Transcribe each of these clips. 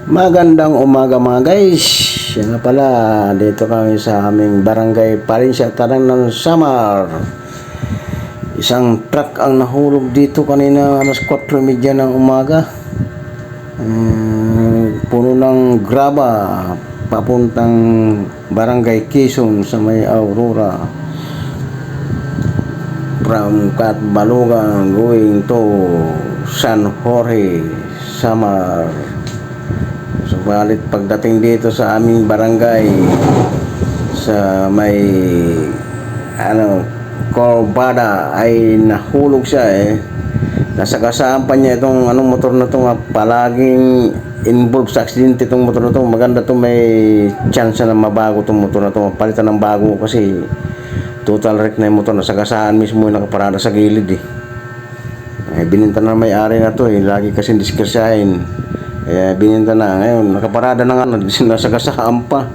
Magandang umaga mga guys. Yan nga pala, dito kami sa aming barangay Parinsya, Tanang ng Samar. Isang truck ang nahulog dito kanina alas 4:30 ng umaga. Puno ng graba papuntang barangay Quezon sa may Aurora. From Catbalogan going to San Jorge, Samar. Subalit pagdating dito sa aming barangay sa may Corbada ay nahulog siya Nasagasaan pa niya itong motor na to, palaging involved sa aksidente itong motor na to. Maganda to, may chance na mabago itong motor na to, palitan ng bago kasi total wreck na yung motor. Nasagasaan mismo yung nakaparada sa gilid bininta na may-ari na to lagi kasi diskersahin. Bininta na ngayon, nakaparada na nga, nasagasaan pa,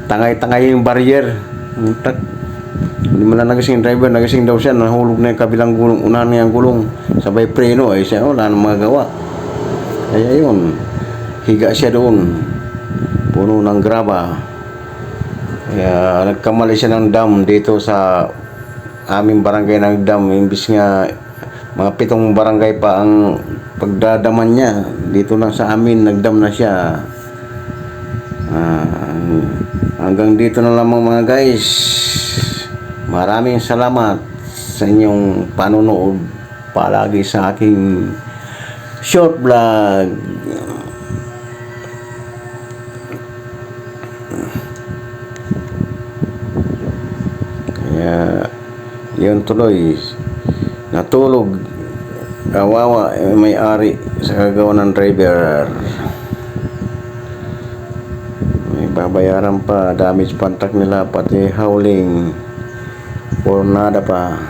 tangay-tangay yung barrier. Hindi mo na nagising driver, nagising daw siya, nahulog na yung kabilang gulong, unahan niya yung gulong, sabay preno siya, wala nang magagawa. Kaya yun, higa siya doon, puno ng graba. Kaya nagkamali siya ng dam dito sa aming barangay ng dam, imbis nga mga 7 barangay pa ang pagdadaman niya, dito lang sa amin nagdam na siya. Hanggang dito na lamang mga guys. Maraming salamat sa inyong panonood palagi sa aking short vlog. Kaya yun tuloy, natulog, kawawa may-ari sa kagawa ng driver. May babayaran pa, damage pantak nila, pati howling, por nada pa.